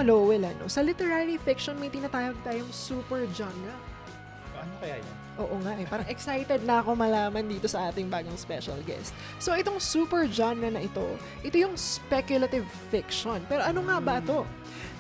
Lowell, sa literary fiction may tinatawag tayong super genre. Ano kaya yan? Oo nga parang excited na ako malaman dito sa ating bagong special guest. So itong super genre na ito yung speculative fiction. Pero ano nga ba ito?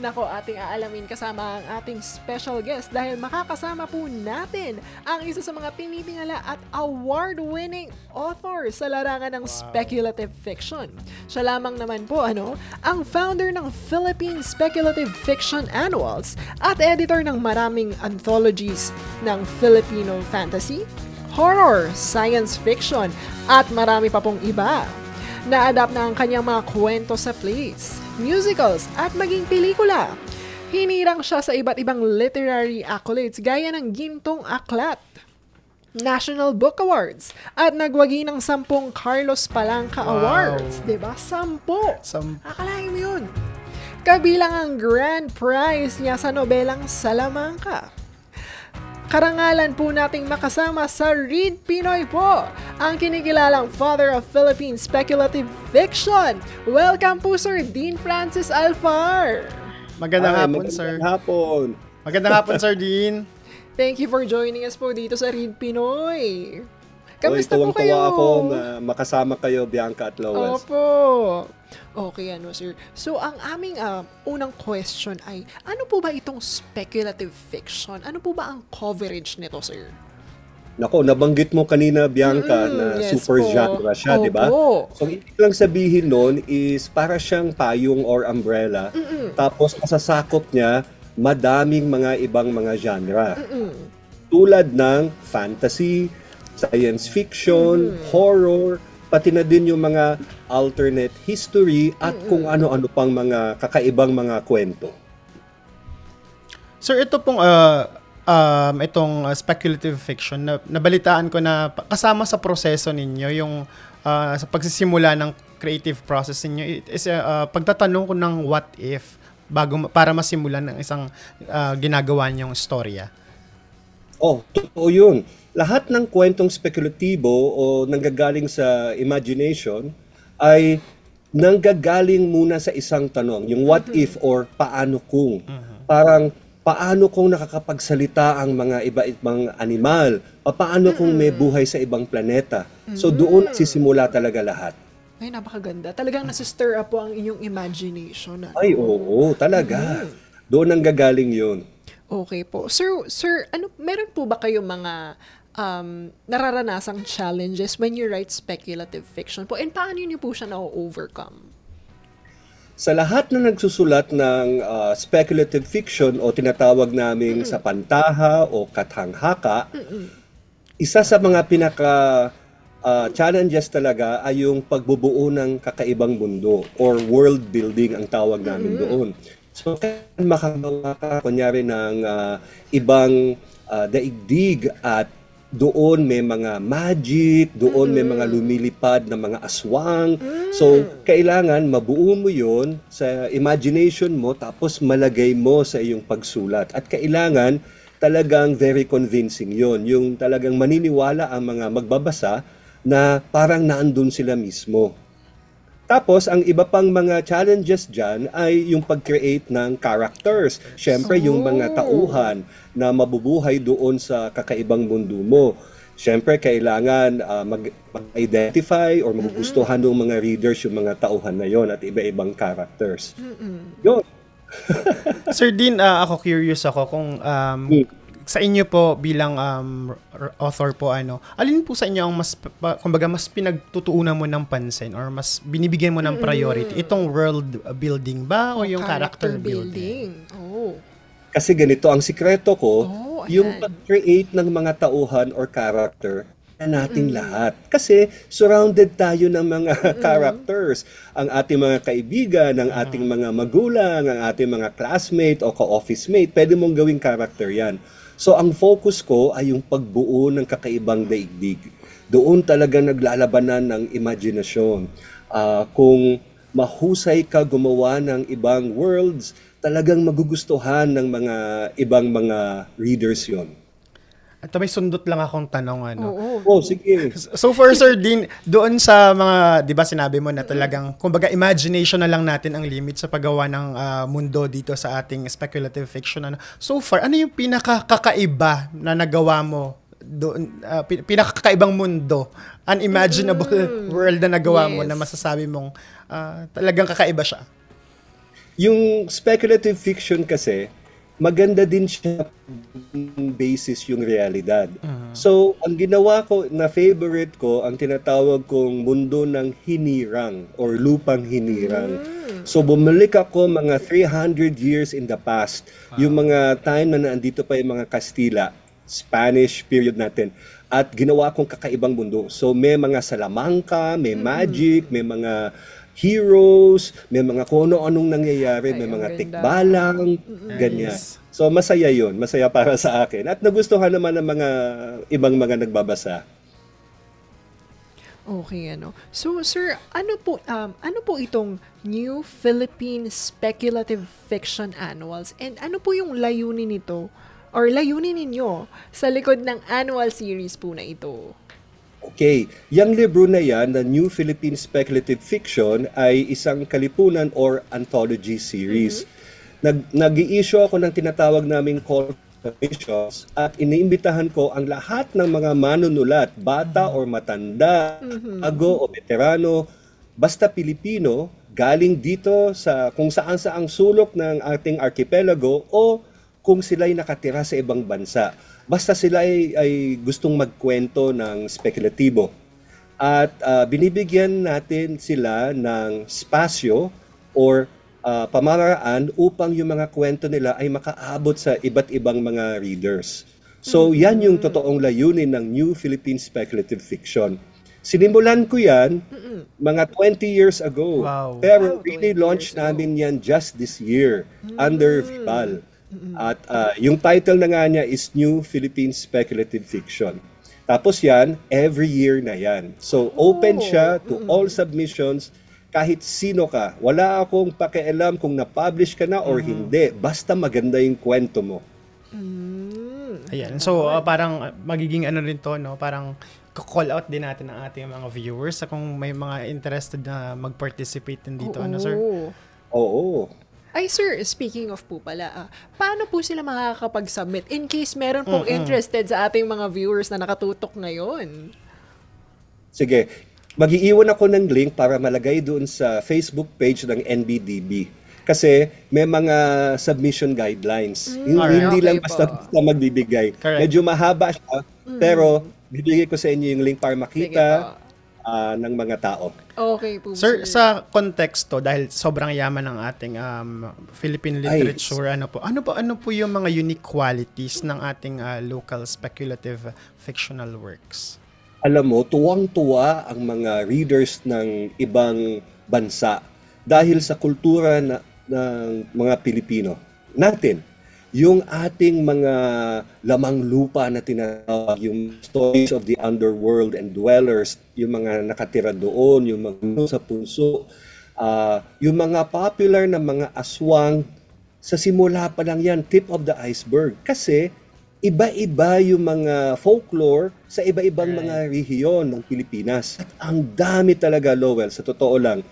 Nako, ating aalamin kasama ang ating special guest dahil makakasama po natin ang isa sa mga tinitingala at award-winning author sa larangan ng speculative fiction. Siya lamang naman po, ang founder ng Philippine Speculative Fiction Annuals at editor ng maraming anthologies ng Filipino fantasy, horror, science fiction, at marami pa pong iba. Na-adapt na ang kanyang mga kwento sa plays, musicals, at maging pelikula. Hinirang siya sa iba't ibang literary accolades gaya ng Gintong Aklat, National Book Awards, at nagwagi ng 10 Carlos Palanca Awards. Diba? 10! Akalain mo yun. Kabilang ang grand prize niya sa nobelang Salamanca. Karangalan po nating makasama sa Read Pinoy po, ang kinikilalang father of Philippine speculative fiction. Welcome po, Sir Dean Francis Alfar. Magandang hapon, sir. Magandang hapon, Sir Dean. Thank you for joining us po dito sa Read Pinoy. Kamusta po kayo? Tuwang-tuwa ako na makasama kayo, Bianca at Lois. Opo. Okay, sir. So, ang aming unang question ay, ano po ba itong speculative fiction? Ano po ba ang coverage nito, sir? Nako, nabanggit mo kanina, Bianca, na yes super po. genre siya, di ba? So, ibig lang sabihin nun is para siyang payong or umbrella. Tapos, masasakop niya madaming mga ibang mga genre. Tulad ng fantasy, science fiction, horror, pati na din yung mga alternate history at kung ano-ano pang mga kakaibang mga kwento. Sir, ito pong itong speculative fiction, nabalitaan ko na kasama sa proseso ninyo, yung sa pagsisimula ng creative process ninyo, is pagtatanong ko ng what if para masimulan ng isang ginagawa niyong storya. Totoo yun. Lahat ng kwentong spekulatibo o nanggagaling sa imagination ay nanggagaling muna sa isang tanong, yung what if or paano kung. Parang paano kung nakakapagsalita ang mga iba-ibang animal, paano kung may buhay sa ibang planeta. So doon sisimula talaga lahat. Ay, napakaganda. Talagang nasi-stir up po ang inyong imagination. Ay, oo, talaga. Doon nanggagaling yun. Okay po. Sir, meron po ba kayong mga nararanasang challenges when you write speculative fiction po? And paano niyo po siya na-overcome? Sa lahat na nagsusulat ng speculative fiction o tinatawag naming sa pantaha o katanghaka, isa sa mga challenges talaga ay yung pagbubuo ng kakaibang mundo or world building ang tawag namin doon. So, makagawa ka, kunyari, ng ibang daigdig at doon may mga magic, doon may mga lumilipad na mga aswang. So, kailangan mabuo mo yon sa imagination mo tapos malagay mo sa iyong pagsulat. At kailangan talagang very convincing yon, yung talagang maniniwala ang mga magbabasa na parang naandun sila mismo. Tapos, ang iba pang mga challenges dyan ay yung pag-create ng characters. Siyempre, yung mga tauhan na mabubuhay doon sa kakaibang mundo mo. Siyempre, kailangan mag-identify or magugustuhan ng mga readers yung mga tauhan na yon at iba-ibang characters. Yun. Sir Dean, ako curious ako kung sa inyo po bilang author po, alin po sa inyo ang mas pinagtutuunan mo ng pansin or mas binibigyan mo ng priority? Itong world building ba o yung character building? Kasi ganito, ang sikreto ko, yung pag-create ng mga tauhan or character na nating lahat. Kasi surrounded tayo ng mga characters. Ang ating mga kaibigan, ang ating mga magulang, ang ating mga classmate o ka-office mate, pwede mong gawing character yan. So, ang focus ko ay yung pagbuo ng kakaibang daigdig. Doon talaga naglalabanan ng imaginasyon. Kung mahusay ka gumawa ng ibang worlds, talagang magugustuhan ng mga ibang mga readers yon. Ito may sundot lang akong tanong ano. Oo. Sige. So for Sir Dean, doon sa mga, 'di ba sinabi mo na talagang kumbaga imagination na lang natin ang limit sa paggawa ng mundo dito sa ating speculative fiction ano. So far, ano yung pinakakaiba na nagawa mo doon, pinakakaibang mundo, unimaginable world na nagawa mo na masasabi mong talagang kakaiba siya? Yung speculative fiction kasi, maganda din siya basis yung realidad. So, ang ginawa ko na favorite ko, ang tinatawag kong mundo ng hinirang or lupang hinirang. So, bumalik ako mga 300 years in the past. Yung mga time na naandito pa yung mga Kastila, Spanish period natin. At ginawa kong kakaibang mundo. So, may mga salamangka, may magic, may mga heroes, may mga kung ano-anong nangyayari, may mga tikbalang, ganyan. So, masaya yun. Masaya para sa akin. At nagustuhan naman ng mga ibang mga nagbabasa. Okay, ano. So, sir, ano po itong New Philippine Speculative Fiction Annuals and ano po yung layunin nito or layunin ninyo sa likod ng annual series po na ito? Okay, yung libro na yan, the New Philippine Speculative Fiction, ay isang kalipunan or anthology series. Nag-i-issue ako ng tinatawag naming call commissions at iniimbitahan ko ang lahat ng mga manunulat, bata or matanda, ago o veterano, basta Pilipino, galing dito sa kung saan-saang sulok ng ating archipelago o kung sila'y nakatira sa ibang bansa. Basta sila ay gustong magkwento ng spekulatibo. At binibigyan natin sila ng spasyo or pamamaraan upang yung mga kwento nila ay makaabot sa iba't ibang mga readers. So yan yung totoong layunin ng New Philippine Speculative Fiction. Sinimulan ko yan mga 20 years ago. Wow. Pero really launched namin yan just this year under Vibal. At yung title na nga niya is New Philippine Speculative Fiction. Tapos yan, every year na yan. So open siya to all submissions, kahit sino ka. Wala akong pakialam kung na-publish ka na or hindi. Basta maganda yung kwento mo. Ayan. So parang magiging ano rin to, no? Parang call out din natin ang ating mga viewers kung may mga interested na mag-participate din dito. Ano, sir? Oo. Ay, sir, speaking of po pala, paano po sila makakapag-submit in case meron pong interested sa ating mga viewers na nakatutok ngayon? Sige, mag-iiwan ako ng link para malagay doon sa Facebook page ng NBDB. Kasi may mga submission guidelines. Hindi lang basta magbibigay. Correct. Medyo mahaba siya, pero bibigay ko sa inyo yung link para makita ng mga tao. Okay po, Sir, sa konteksto, dahil sobrang yaman ng ating Philippine literature, ano po yung mga unique qualities ng ating local speculative fictional works? Alam mo, tuwang-tuwa ang mga readers ng ibang bansa dahil sa kultura ng mga Pilipino natin. Yung ating mga lamang lupa na tinatawag, yung stories of the underworld and dwellers, yung mga nakatira doon, yung mga sa punso, yung mga popular na mga aswang, sa simula pa lang yan, tip of the iceberg. Kasi iba-iba yung mga folklore sa iba-ibang mga rehiyon ng Pilipinas. At ang dami talaga, Lowell, sa totoo lang.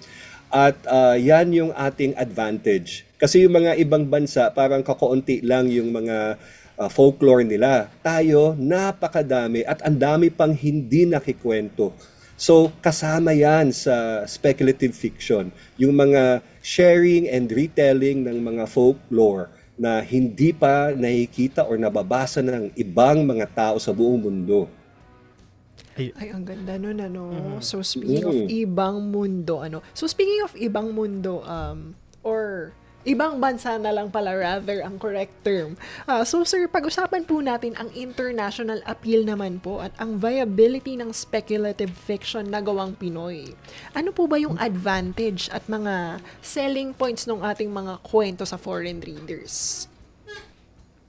At yan yung ating advantage. Kasi yung mga ibang bansa, parang kakaunti lang yung mga folklore nila. Tayo, napakadami at ang dami pang hindi nakikwento. So, kasama yan sa speculative fiction. Yung mga sharing and retelling ng mga folklore na hindi pa nakikita or nababasa ng ibang mga tao sa buong mundo. Ay, ang ganda nun, ano. So, speaking of ibang mundo, ano. So, speaking of ibang mundo, or ibang bansa na lang pala, rather, ang correct term. So, sir, pag-usapan po natin ang international appeal naman po at ang viability ng speculative fiction na gawang Pinoy. Ano po ba yung advantage at mga selling points ng ating mga kwento sa foreign readers?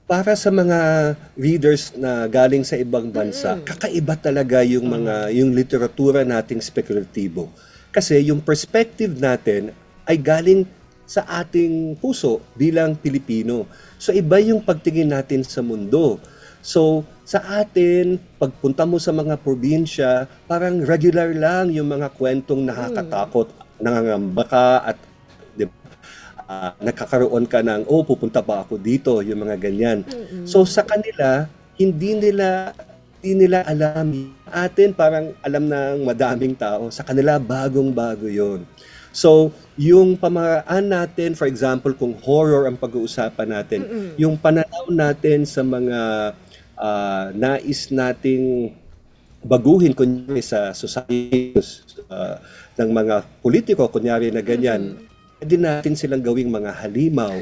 Para sa mga readers na galing sa ibang bansa, kakaiba talaga yung yung literatura nating spekulatibo. Kasi yung perspective natin ay galing sa ating puso bilang Pilipino. So iba yung pagtingin natin sa mundo. So Sa atin, pagpunta mo sa mga probinsya, parang regular lang yung mga kwentong nakakatakot. Nangangamba ka at di ba, nakakaroon ka ng, pupunta ba ako dito, yung mga ganyan. So sa kanila, hindi nila alam. Atin parang alam ng madaming tao. Sa kanila, bagong-bago yon. So, yung pamaraan natin, for example, kung horror ang pag-uusapan natin, yung pananaw natin sa mga nais nating baguhin, kunyari sa society, ng mga politiko, kunyari na ganyan, pwede natin silang gawing mga halimaw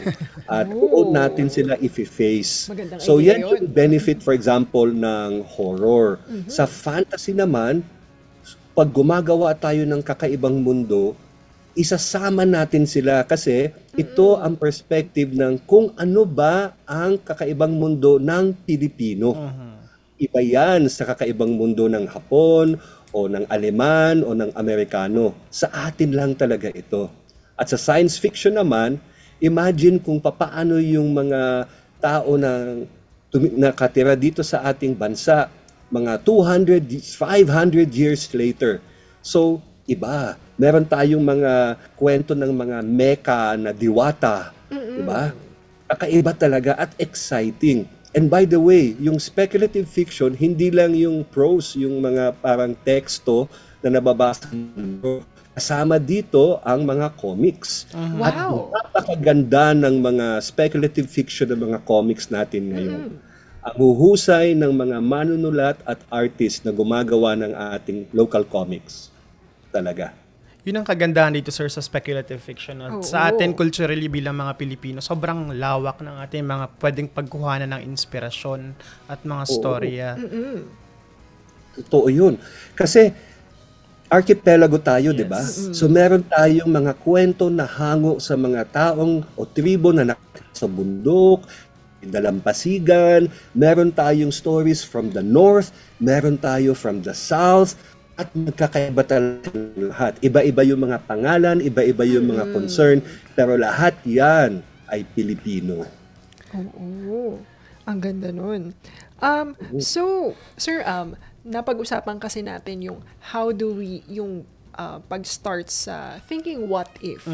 at doon natin sila i-face. Magandang So, idea yan yung benefit, for example, ng horror. Sa fantasy naman, pag gumagawa tayo ng kakaibang mundo, isasama natin sila kasi ito ang perspective ng kung ano ba ang kakaibang mundo ng Pilipino. Iba yan sa kakaibang mundo ng Hapon o ng Aleman o ng Amerikano. Sa atin lang talaga ito. At sa science fiction naman, imagine kung papaano yung mga tao na nakatira dito sa ating bansa mga 200, 500 years later. So, iba. Meron tayong mga kwento ng mga mecha na diwata, di ba? Kakaiba talaga at exciting. And by the way, yung speculative fiction, hindi lang yung prose, yung mga parang teksto na nababasa. Kasama dito ang mga comics. At napakaganda ng mga speculative fiction ng mga comics natin ngayon. Ang huhusay ng mga manunulat at artist na gumagawa ng ating local comics. Talaga. Yun ang kagandahan dito, sir, sa speculative fiction. At sa atin, culturally bilang mga Pilipino, sobrang lawak ng ating mga pwedeng pagkuhanan ng inspirasyon at mga storya. Totoo yun. Kasi archipelago tayo, di ba? So meron tayong mga kwento na hango sa mga taong o tribo na sa bundok, dalampasigan, meron tayong stories from the north, meron tayo from the south, at magkakaiba talaga lahat. Iba-iba yung mga pangalan, iba-iba yung mga concern, pero lahat yan ay Pilipino. Oo. Ang ganda nun. So, sir, napag-usapan kasi natin yung how do we, yung pag-start sa thinking what if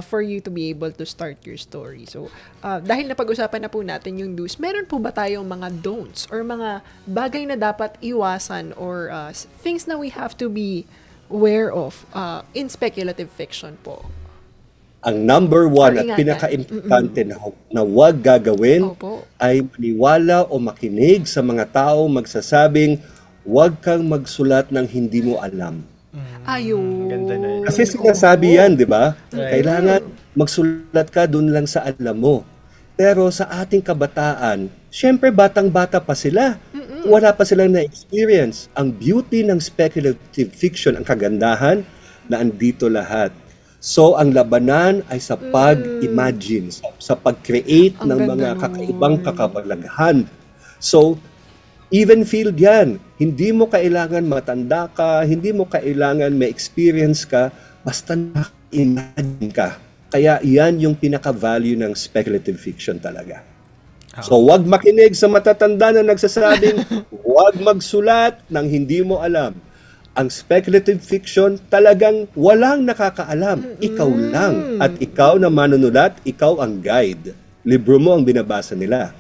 for you to be able to start your story. So, dahil napag-usapan na po natin yung do's, meron po ba tayong mga don'ts or mga bagay na dapat iwasan or things na we have to be aware of in speculative fiction po? Ang number one at pinaka-importante na huwag gagawin ay maniwala o makinig sa mga tao magsasabing huwag kang magsulat ng hindi mo alam. Ayun. Ganda na yun. Kasi sinasabi yan, di ba? Kailangan magsulat ka dun lang sa alam mo. Pero sa ating kabataan, syempre batang-bata pa sila. Wala pa silang na-experience. Ang beauty ng speculative fiction, ang kagandahan, na andito lahat. So, ang labanan ay sa pag-imagine, sa pag-create ng mga kakaibang kakabalaghan. So, even field yan. Hindi mo kailangan matanda ka, hindi mo kailangan may experience ka, basta na-imagine ka. Kaya yan yung pinaka-value ng speculative fiction talaga. So, wag makinig sa matatanda na nagsasabing, wag magsulat ng hindi mo alam. Ang speculative fiction talagang walang nakakaalam. Ikaw lang. At ikaw na manunulat, ikaw ang guide. Libro mo ang binabasa nila.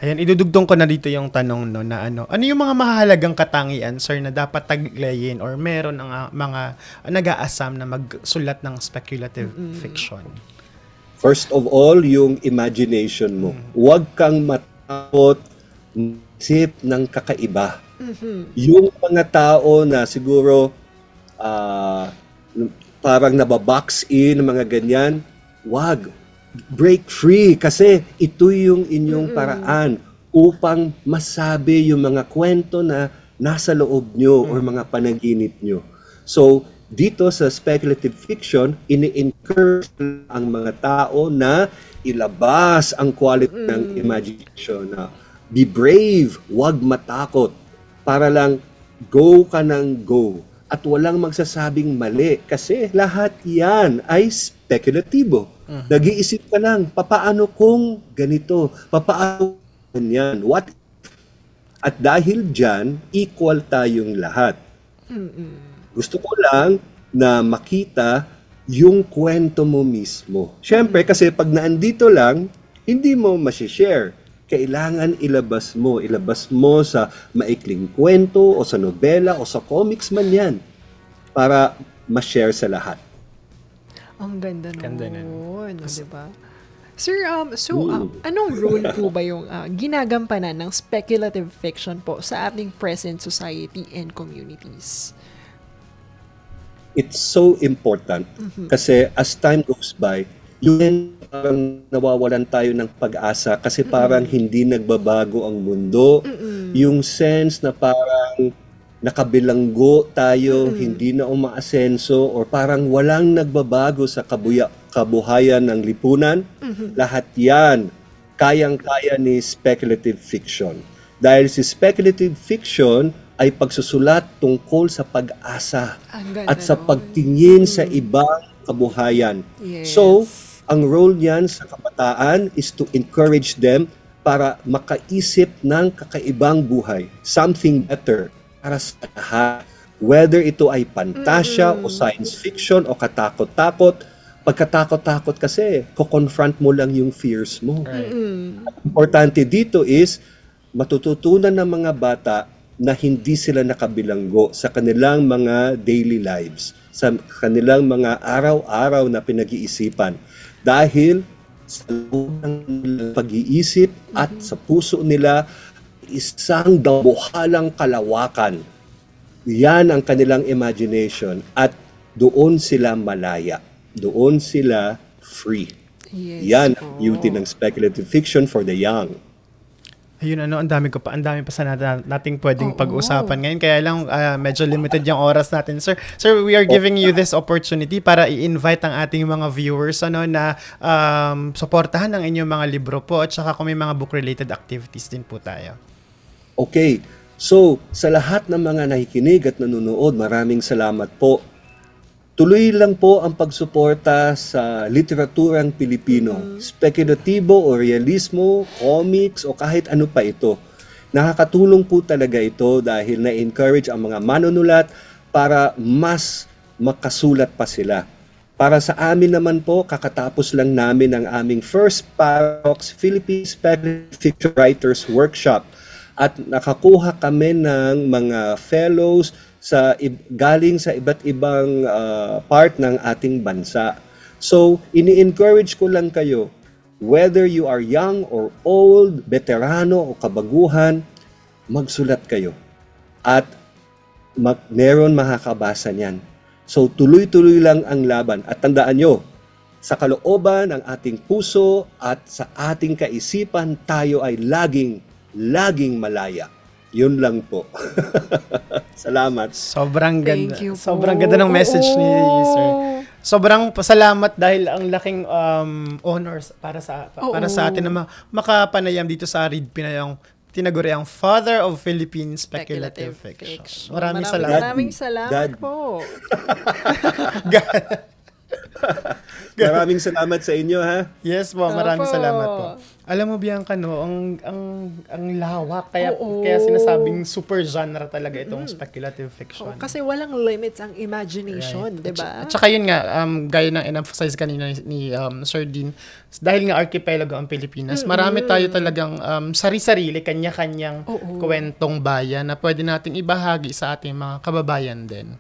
Ayan, idudugtong ko na dito yung tanong no, na ano yung mga mahalagang katangian, sir, na dapat taglayin or meron ang mga nag-aasam na magsulat ng speculative fiction? First of all, yung imagination mo. Huwag kang matakot isip ng kakaiba. Yung mga tao na siguro parang nababox in, mga ganyan, wag. Break free kasi ito yung inyong paraan upang masabi yung mga kwento na nasa loob nyo or mga panaginip nyo. So, dito sa speculative fiction, ini-encourage ang mga tao na ilabas ang quality ng imagination. Na be brave, wag matakot. Para lang go ka ng go. At walang magsasabing mali kasi lahat yan ay spekulatibo. Nag-iisip ka lang, papaano kung ganito? Papaano ganyan? What? At dahil dyan, equal tayong lahat. Gusto ko lang na makita yung kwento mo mismo. Siyempre, kasi pag naandito lang, hindi mo masishare. Kailangan ilabas mo. Ilabas mo sa maikling kwento o sa nobela o sa comics man yan para ma-share sa lahat. Ang ganda Ganda nun. Diba? Sir, anong role po ba yung ginagampanan ng speculative fiction po sa ating present society and communities? It's so important kasi as time goes by, yun parang nawawalan tayo ng pag-asa kasi parang hindi nagbabago ang mundo. Yung sense na parang nakabilanggo tayo, hindi na umaasenso, or parang walang nagbabago sa kabuhayan ng lipunan. Lahat yan, kayang-kaya ni speculative fiction. Dahil si speculative fiction ay pagsusulat tungkol sa pag-asa at sa pagtingin sa ibang kabuhayan. Yes. So, ang role niyan sa kabataan is to encourage them para makaisip ng kakaibang buhay, something better para sa lahat. Whether ito ay pantasya o science fiction o katakot-takot, pagkatakot-takot kasi, ko-confront mo lang yung fears mo. Importante dito is, matututunan ng mga bata na hindi sila nakabilanggo sa kanilang mga daily lives, sa kanilang mga araw-araw na pinag-iisipan. Dahil sa loob ng pag-iisip at sa puso nila, isang dabuhalang kalawakan. Yan ang kanilang imagination at doon sila malaya. Doon sila free. Yes, Yan ang beauty ng speculative fiction for the young. Ayun, ang dami pa sa nating pwedeng pag-usapan ngayon. Kaya lang, medyo limited yung oras natin, sir. Sir, we are giving you this opportunity para i-invite ang ating mga viewers na suportahan ang inyong mga libro po at saka kung may mga book-related activities din po tayo. Okay. So, sa lahat ng mga nakikinig at nanonood, maraming salamat po. Tuloy lang po ang pagsuporta sa literaturang Pilipino. Spekulatibo o realismo, comics o kahit ano pa ito. Nakakatulong po talaga ito dahil na-encourage ang mga manunulat para mas makasulat pa sila. Para sa amin naman po, kakatapos lang namin ang aming first Parox Philippine Speculative Fiction Writers Workshop. At nakakuha kami ng mga fellows galing sa iba't ibang part ng ating bansa. So, ini-encourage ko lang kayo, whether you are young or old, veterano o kabaguhan, magsulat kayo. At meron makakabasa niyan. So, tuloy-tuloy lang ang laban. At tandaan nyo, sa kalooban ng ating puso at sa ating kaisipan, tayo ay laging malaya. Yun lang po. Salamat. Sobrang ganda. Thank you po. Sobrang ganda ng message ni sir. Sobrang pasalamat dahil ang laking honors para sa atin na makapanayam dito sa Read Pinayong tinaguriang Father of Philippine Speculative Fiction. Maraming salamat. Maraming salamat po. Maraming salamat sa inyo, ha? Yes po, maraming salamat po. Alam mo, Bianca, ang lawak. Kaya sinasabing super genre talaga itong speculative fiction. Kasi walang limits ang imagination, right. Diba? At saka yun nga, gaya ng in-emphasize kanina ni Sir Dean, dahil nga archipelago ang Pilipinas, marami tayo talagang sari-sarili, kanya-kanyang kwentong bayan na pwede nating ibahagi sa ating mga kababayan din.